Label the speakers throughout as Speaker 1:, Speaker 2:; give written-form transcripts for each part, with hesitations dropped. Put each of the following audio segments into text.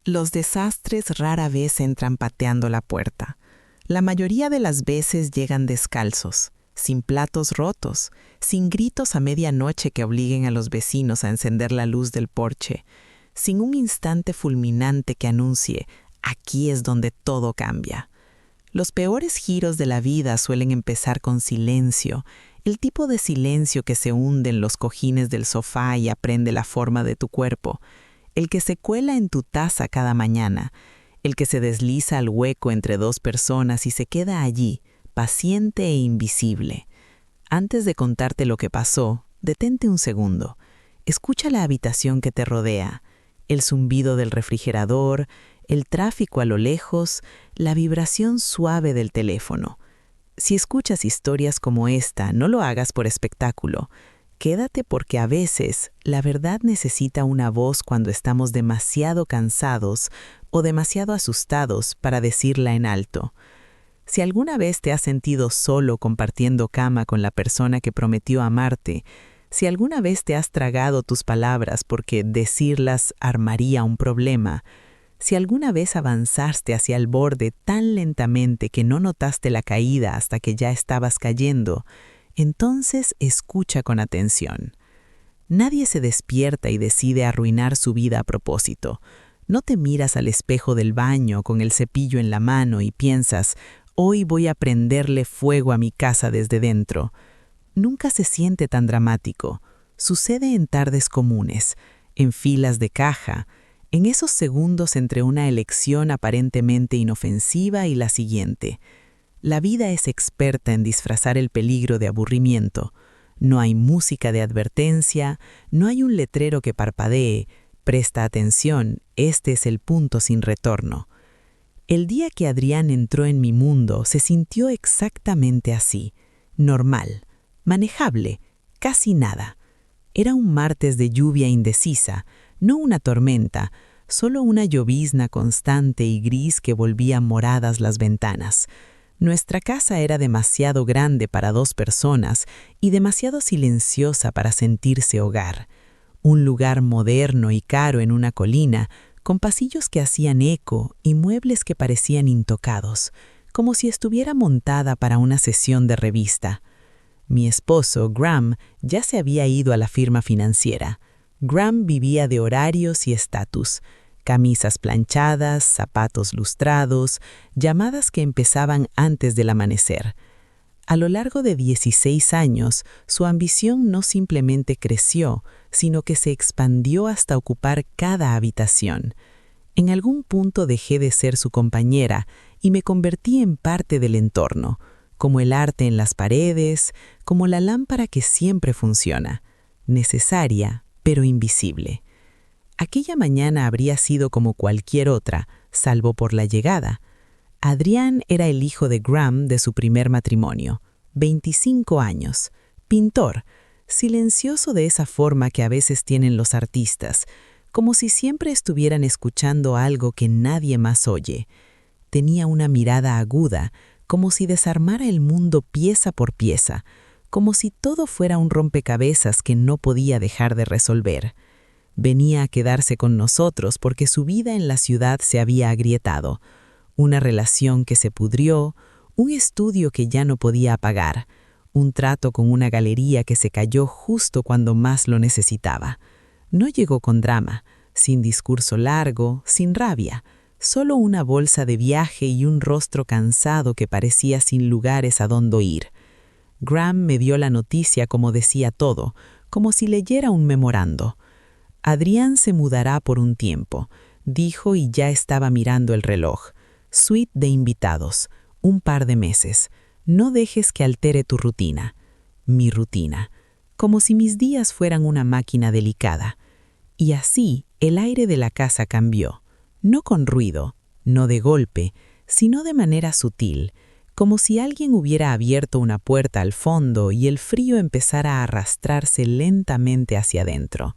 Speaker 1: Los desastres rara vez entran pateando la puerta. La mayoría de las veces llegan descalzos, sin platos rotos, sin gritos a medianoche que obliguen a los vecinos a encender la luz del porche, sin un instante fulminante que anuncie «aquí es donde todo cambia». Los peores giros de la vida suelen empezar con silencio, el tipo de silencio que se hunde en los cojines del sofá y aprende la forma de tu cuerpo, el que se cuela en tu taza cada mañana, el que se desliza al hueco entre dos personas y se queda allí, paciente e invisible. Antes de contarte lo que pasó, detente un segundo. Escucha la habitación que te rodea, el zumbido del refrigerador, el tráfico a lo lejos, la vibración suave del teléfono. Si escuchas historias como esta, no lo hagas por espectáculo. Quédate porque a veces la verdad necesita una voz cuando estamos demasiado cansados o demasiado asustados para decirla en alto. Si alguna vez te has sentido solo compartiendo cama con la persona que prometió amarte, si alguna vez te has tragado tus palabras porque decirlas armaría un problema, si alguna vez avanzaste hacia el borde tan lentamente que no notaste la caída hasta que ya estabas cayendo, entonces escucha con atención. Nadie se despierta y decide arruinar su vida a propósito. No te miras al espejo del baño con el cepillo en la mano y piensas, hoy voy a prenderle fuego a mi casa desde dentro. Nunca se siente tan dramático. Sucede en tardes comunes, en filas de caja, en esos segundos entre una elección aparentemente inofensiva y la siguiente. La vida es experta en disfrazar el peligro de aburrimiento. No hay música de advertencia, no hay un letrero que parpadee. Presta atención, este es el punto sin retorno. El día que Adrián entró en mi mundo se sintió exactamente así. Normal, manejable, casi nada. Era un martes de lluvia indecisa, no una tormenta, solo una llovizna constante y gris que volvía moradas las ventanas. Nuestra casa era demasiado grande para dos personas y demasiado silenciosa para sentirse hogar. Un lugar moderno y caro en una colina, con pasillos que hacían eco y muebles que parecían intocados, como si estuviera montada para una sesión de revista. Mi esposo, Graham, ya se había ido a la firma financiera. Graham vivía de horarios y estatus, camisas planchadas, zapatos lustrados, llamadas que empezaban antes del amanecer. A lo largo de 16 años, su ambición no simplemente creció, sino que se expandió hasta ocupar cada habitación. En algún punto dejé de ser su compañera y me convertí en parte del entorno, como el arte en las paredes, como la lámpara que siempre funciona, necesaria, pero invisible. Aquella mañana habría sido como cualquier otra, salvo por la llegada. Adrián era el hijo de Graham de su primer matrimonio, 25 años, pintor, silencioso de esa forma que a veces tienen los artistas, como si siempre estuvieran escuchando algo que nadie más oye. Tenía una mirada aguda, como si desarmara el mundo pieza por pieza, como si todo fuera un rompecabezas que no podía dejar de resolver. Venía a quedarse con nosotros porque su vida en la ciudad se había agrietado, una relación que se pudrió, un estudio que ya no podía pagar, un trato con una galería que se cayó justo cuando más lo necesitaba. No llegó con drama, sin discurso largo, sin rabia, solo una bolsa de viaje y un rostro cansado que parecía sin lugares a dónde ir. Graham me dio la noticia como decía todo, como si leyera un memorando. Adrián se mudará por un tiempo, dijo y ya estaba mirando el reloj. Suite de invitados, un par de meses. No dejes que altere tu rutina. Mi rutina. Como si mis días fueran una máquina delicada. Y así el aire de la casa cambió. No con ruido, no de golpe, sino de manera sutil, como si alguien hubiera abierto una puerta al fondo y el frío empezara a arrastrarse lentamente hacia adentro.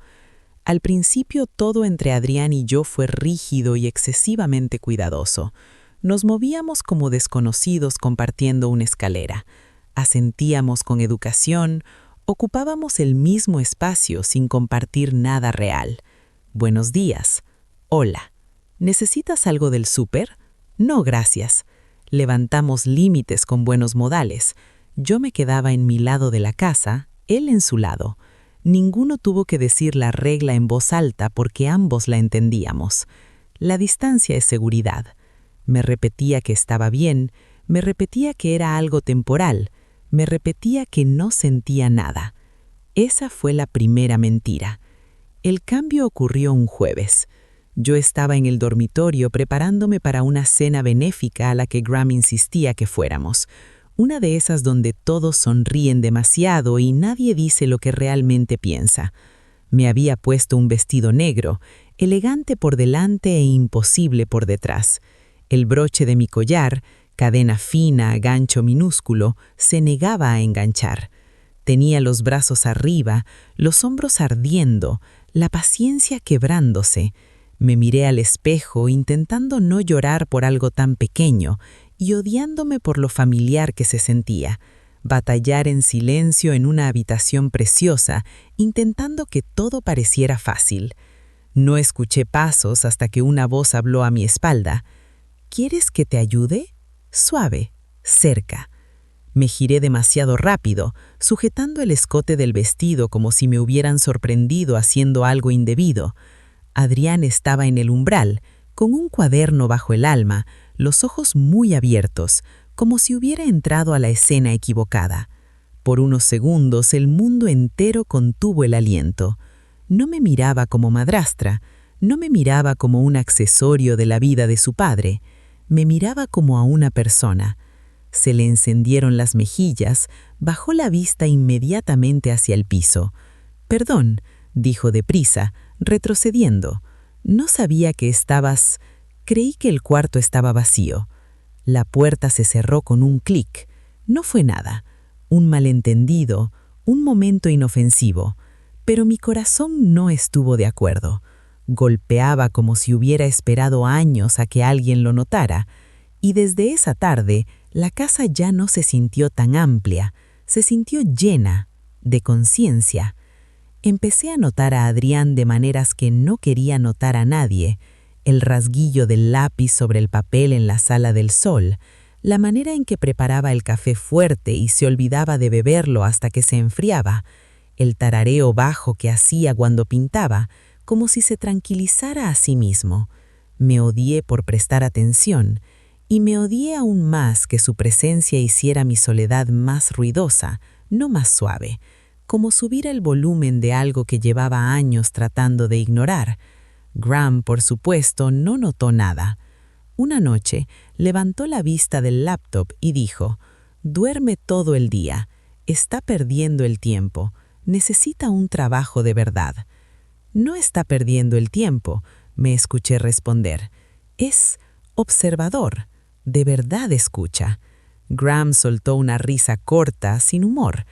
Speaker 1: Al principio todo entre Adrián y yo fue rígido y excesivamente cuidadoso. Nos movíamos como desconocidos compartiendo una escalera. Asentíamos con educación, ocupábamos el mismo espacio sin compartir nada real. Buenos días. Hola. ¿Necesitas algo del súper? No, gracias. Levantamos límites con buenos modales. Yo me quedaba en mi lado de la casa, él en su lado. Ninguno tuvo que decir la regla en voz alta porque ambos la entendíamos. La distancia es seguridad. Me repetía que estaba bien, me repetía que era algo temporal, me repetía que no sentía nada. Esa fue la primera mentira. El cambio ocurrió un jueves. Yo estaba en el dormitorio preparándome para una cena benéfica a la que Graham insistía que fuéramos. Una de esas donde todos sonríen demasiado y nadie dice lo que realmente piensa. Me había puesto un vestido negro, elegante por delante e imposible por detrás. El broche de mi collar, cadena fina, gancho minúsculo, se negaba a enganchar. Tenía los brazos arriba, los hombros ardiendo, la paciencia quebrándose. Me miré al espejo intentando no llorar por algo tan pequeño y odiándome por lo familiar que se sentía. Batallar en silencio en una habitación preciosa, intentando que todo pareciera fácil. No escuché pasos hasta que una voz habló a mi espalda. ¿Quieres que te ayude? Suave, cerca. Me giré demasiado rápido, sujetando el escote del vestido como si me hubieran sorprendido haciendo algo indebido. Adrián estaba en el umbral, con un cuaderno bajo el alma, los ojos muy abiertos, como si hubiera entrado a la escena equivocada. Por unos segundos el mundo entero contuvo el aliento. No me miraba como madrastra, no me miraba como un accesorio de la vida de su padre, me miraba como a una persona. Se le encendieron las mejillas, bajó la vista inmediatamente hacia el piso. «Perdón», dijo deprisa, retrocediendo. «No sabía que estabas...» Creí que el cuarto estaba vacío. La puerta se cerró con un clic. No fue nada. Un malentendido, un momento inofensivo. Pero mi corazón no estuvo de acuerdo. Golpeaba como si hubiera esperado años a que alguien lo notara. Y desde esa tarde, la casa ya no se sintió tan amplia. Se sintió llena, de conciencia. Empecé a notar a Adrián de maneras que no quería notar a nadie. El rasguillo del lápiz sobre el papel en la sala del sol, la manera en que preparaba el café fuerte y se olvidaba de beberlo hasta que se enfriaba, el tarareo bajo que hacía cuando pintaba, como si se tranquilizara a sí mismo. Me odié por prestar atención, y me odié aún más que su presencia hiciera mi soledad más ruidosa, no más suave, como subir el volumen de algo que llevaba años tratando de ignorar. Graham, por supuesto, no notó nada. Una noche, levantó la vista del laptop y dijo: «Duerme todo el día. Está perdiendo el tiempo. Necesita un trabajo de verdad». «No está perdiendo el tiempo», me escuché responder. «Es observador. De verdad escucha». Graham soltó una risa corta, sin humor.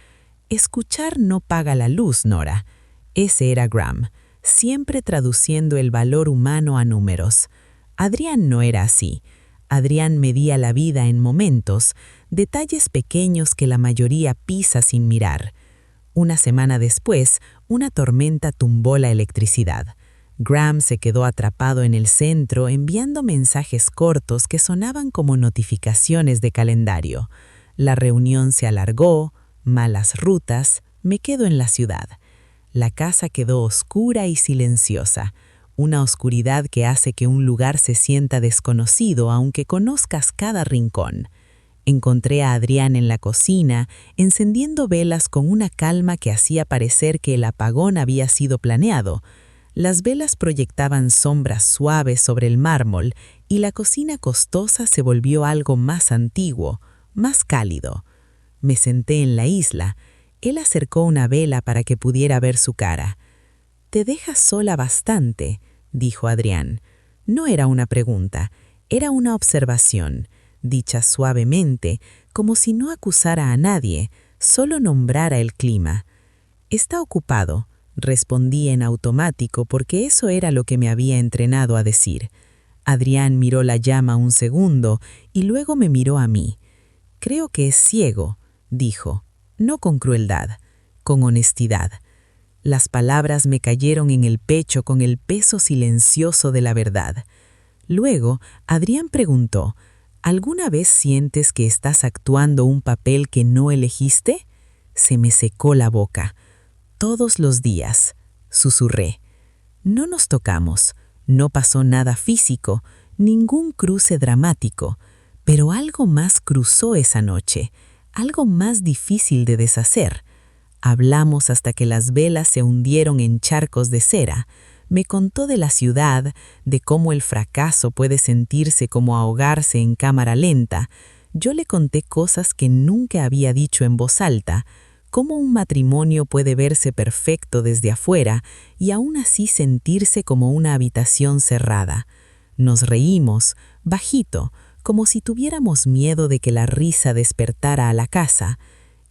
Speaker 1: «Escuchar no paga la luz, Nora». Ese era Graham, siempre traduciendo el valor humano a números. Adrián no era así. Adrián medía la vida en momentos, detalles pequeños que la mayoría pisa sin mirar. Una semana después, una tormenta tumbó la electricidad. Graham se quedó atrapado en el centro enviando mensajes cortos que sonaban como notificaciones de calendario. La reunión se alargó, malas rutas, me quedo en la ciudad. La casa quedó oscura y silenciosa, una oscuridad que hace que un lugar se sienta desconocido aunque conozcas cada rincón. Encontré a Adrián en la cocina, encendiendo velas con una calma que hacía parecer que el apagón había sido planeado. Las velas proyectaban sombras suaves sobre el mármol y la cocina costosa se volvió algo más antiguo, más cálido. Me senté en la isla. Él acercó una vela para que pudiera ver su cara. «Te dejas sola bastante», dijo Adrián. No era una pregunta, era una observación, dicha suavemente, como si no acusara a nadie, solo nombrara el clima. «Está ocupado», respondí en automático porque eso era lo que me había entrenado a decir. Adrián miró la llama un segundo y luego me miró a mí. «Creo que es ciego», dijo. No con crueldad, con honestidad. Las palabras me cayeron en el pecho con el peso silencioso de la verdad.
Speaker 2: Luego, Adrián preguntó, ¿alguna vez sientes que estás actuando un papel que no elegiste? Se me secó la boca. Todos los días, susurré. No nos tocamos, no pasó nada físico, ningún cruce dramático, pero algo más cruzó esa noche, algo más difícil de deshacer. Hablamos hasta que las velas se hundieron en charcos de cera. Me contó de la ciudad, de cómo el fracaso puede sentirse como ahogarse en cámara lenta. Yo le conté cosas que nunca había dicho en voz alta, cómo un matrimonio puede verse perfecto desde afuera y aún así sentirse como una habitación cerrada. Nos reímos, bajito, como si tuviéramos miedo de que la risa despertara a la casa.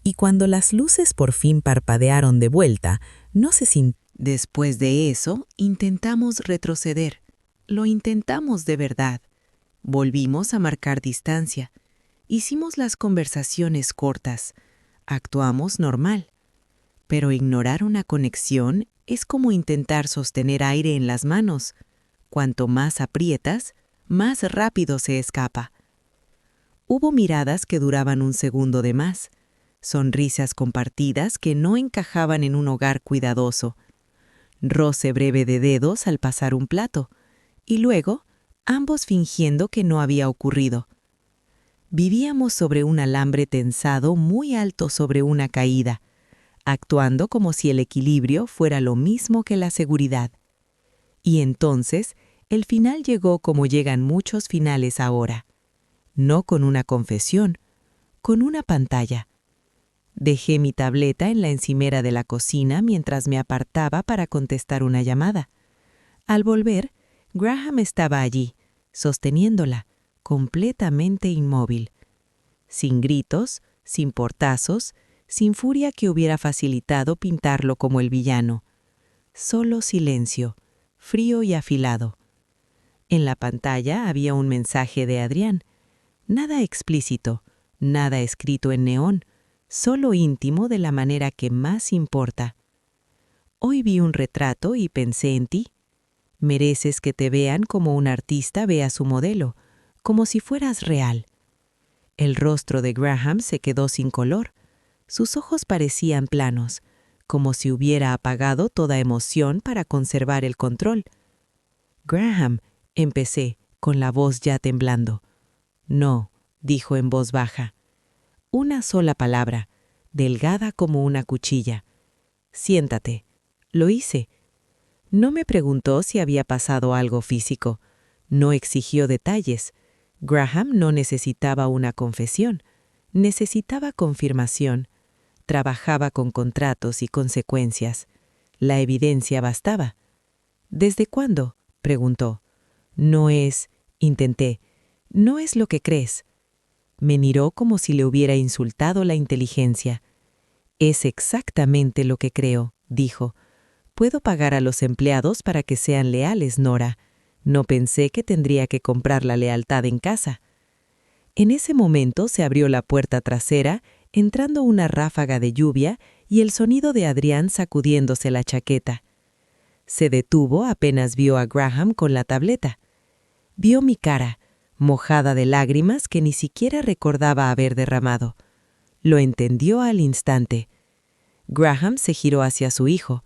Speaker 2: Y cuando las luces por fin parpadearon de vuelta, no se sintió.
Speaker 1: Después de eso, intentamos retroceder. Lo intentamos de verdad. Volvimos a marcar distancia. Hicimos las conversaciones cortas. Actuamos normal. Pero ignorar una conexión es como intentar sostener aire en las manos. Cuanto más aprietas, más rápido se escapa. Hubo miradas que duraban un segundo de más. Sonrisas compartidas que no encajaban en un hogar cuidadoso. Roce breve de dedos al pasar un plato, y luego, ambos fingiendo que no había ocurrido. Vivíamos sobre un alambre tensado muy alto sobre una caída, actuando como si el equilibrio fuera lo mismo que la seguridad. Y entonces, el final llegó como llegan muchos finales ahora. No con una confesión, con una pantalla. Dejé mi tableta en la encimera de la cocina mientras me apartaba para contestar una llamada. Al volver, Graham estaba allí, sosteniéndola, completamente inmóvil. Sin gritos, sin portazos, sin furia que hubiera facilitado pintarlo como el villano. Solo silencio, frío y afilado. En la pantalla había un mensaje de Adrián. Nada explícito, nada escrito en neón, solo íntimo de la manera que más importa. Hoy vi un retrato y pensé en ti. Mereces que te vean como un artista ve a su modelo, como si fueras real. El rostro de Graham se quedó sin color. Sus ojos parecían planos, como si hubiera apagado toda emoción para conservar el control. Graham, empecé, con la voz ya temblando. No, dijo en voz baja. Una sola palabra, delgada como una cuchilla. Siéntate. Lo hice. No me preguntó si había pasado algo físico. No exigió detalles. Graham no necesitaba una confesión. Necesitaba confirmación. Trabajaba con contratos y consecuencias. La evidencia bastaba. ¿Desde cuándo?, preguntó. Intenté. No es lo que crees. Me miró como si le hubiera insultado la inteligencia. Es exactamente lo que creo, dijo. Puedo pagar a los empleados para que sean leales, Nora. No pensé que tendría que comprar la lealtad en casa. En ese momento se abrió la puerta trasera, entrando una ráfaga de lluvia y el sonido de Adrián sacudiéndose la chaqueta. Se detuvo apenas vio a Graham con la tableta. Vio mi cara, mojada de lágrimas que ni siquiera recordaba haber derramado. Lo entendió al instante. Graham se giró hacia su hijo.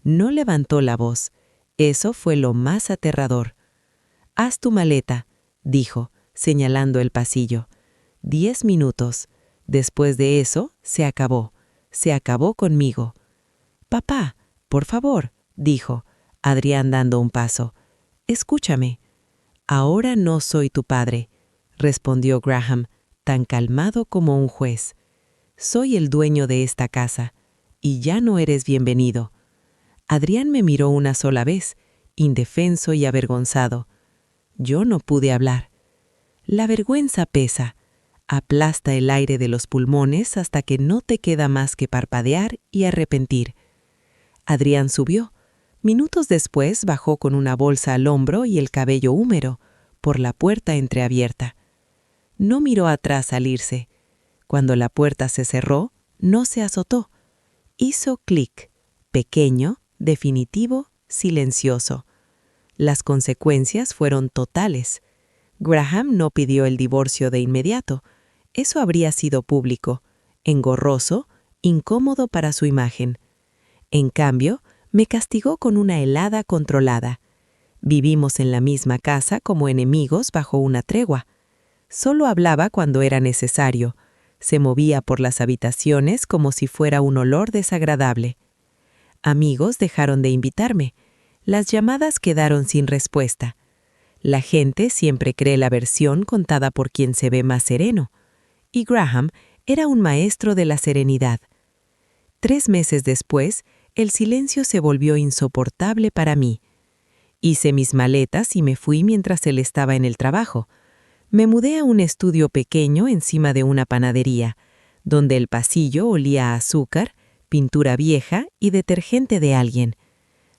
Speaker 1: No levantó la voz. Eso fue lo más aterrador. «Haz tu maleta», dijo, señalando el pasillo. 10 minutos. Después de eso, se acabó. Se acabó conmigo. «Papá, por favor», dijo, Adrián dando un paso. «Escúchame». «Ahora no soy tu padre», respondió Graham, tan calmado como un juez. «Soy el dueño de esta casa, y ya no eres bienvenido». Adrián me miró una sola vez, indefenso y avergonzado. Yo no pude hablar. La vergüenza pesa, aplasta el aire de los pulmones hasta que no te queda más que parpadear y arrepentir. Adrián subió. Minutos después bajó con una bolsa al hombro y el cabello húmero, por la puerta entreabierta. No miró atrás al irse. Cuando la puerta se cerró, no se azotó. Hizo clic, pequeño, definitivo, silencioso.
Speaker 2: Las consecuencias fueron totales. Graham no pidió el divorcio de inmediato. Eso habría sido público, engorroso, incómodo para su imagen. En cambio, me castigó con una helada controlada. Vivimos en la misma casa como enemigos bajo una tregua. Solo hablaba cuando era necesario. Se movía por las habitaciones como si fuera un olor desagradable. Amigos dejaron de invitarme. Las llamadas quedaron sin respuesta. La gente siempre cree la versión contada por quien se ve más sereno. Y Graham era un maestro de la serenidad. 3 meses después, el silencio se volvió insoportable para mí. Hice mis maletas y me fui mientras él estaba en el trabajo. Me mudé a un estudio pequeño encima de una panadería, donde el pasillo olía a azúcar, pintura vieja y detergente de alguien.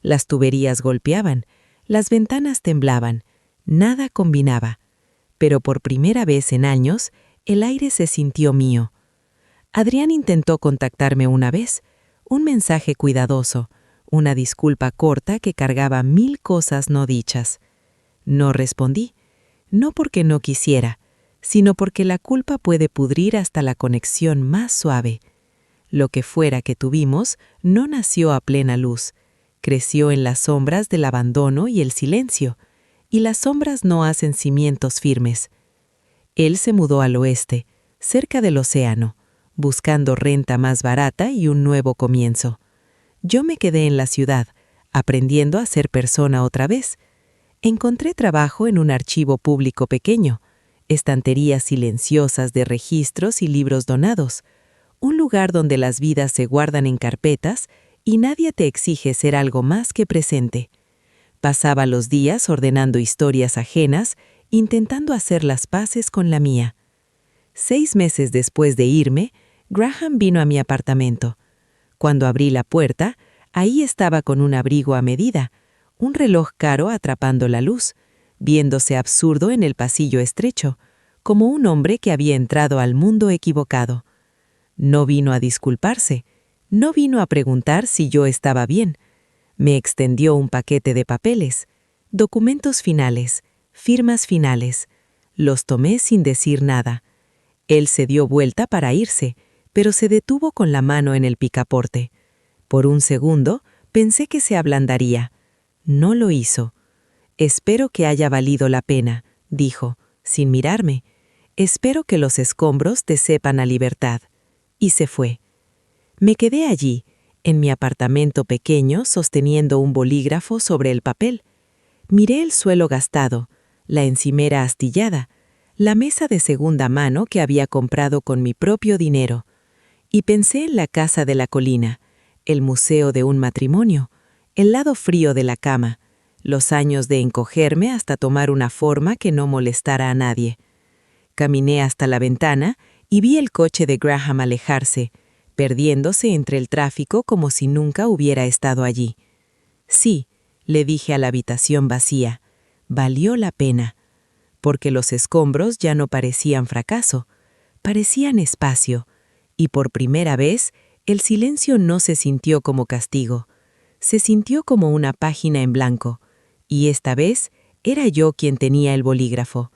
Speaker 2: Las tuberías golpeaban, las ventanas temblaban, nada combinaba. Pero por primera vez en años, el aire se sintió mío. Adrián intentó contactarme una vez, un mensaje cuidadoso, una disculpa corta que cargaba 1000 cosas no dichas. No respondí, no porque no quisiera, sino porque la culpa puede pudrir hasta la conexión más suave. Lo que fuera que tuvimos no nació a plena luz, creció en las sombras del abandono y el silencio, y las sombras no hacen cimientos firmes. Él se mudó al oeste, cerca del océano, buscando renta más barata y un nuevo comienzo. Yo me quedé en la ciudad, aprendiendo a ser persona otra vez. Encontré trabajo en un archivo público pequeño, estanterías silenciosas de registros y libros donados, un lugar donde las vidas se guardan en carpetas y nadie te exige ser algo más que presente. Pasaba los días ordenando historias ajenas, intentando hacer las paces con la mía. 6 meses después de irme, Graham vino a mi apartamento. Cuando abrí la puerta, ahí estaba con un abrigo a medida, un reloj caro atrapando la luz, viéndose absurdo en el pasillo estrecho, como un hombre que había entrado al mundo equivocado. No vino a disculparse, no vino a preguntar si yo estaba bien. Me extendió un paquete de papeles, documentos finales, firmas finales. Los tomé sin decir nada. Él se dio vuelta para irse, pero se detuvo con la mano en el picaporte. Por un segundo pensé que se ablandaría. No lo hizo. «Espero que haya valido la pena», dijo, sin mirarme. «Espero que los escombros te sepan a libertad». Y se fue. Me quedé allí, en mi apartamento pequeño, sosteniendo un bolígrafo sobre el papel. Miré el suelo gastado, la encimera astillada, la mesa de segunda mano que había comprado con mi propio dinero. Y pensé en la casa de la colina, el museo de un matrimonio, el lado frío de la cama, los años de encogerme hasta tomar una forma que no molestara a nadie. Caminé hasta la ventana y vi el coche de Graham alejarse, perdiéndose entre el tráfico como si nunca hubiera estado allí. Sí, le dije a la habitación vacía, valió la pena, porque los escombros ya no parecían fracaso, parecían espacio, y por primera vez el silencio no se sintió como castigo, se sintió como una página en blanco, y esta vez era yo quien tenía el bolígrafo.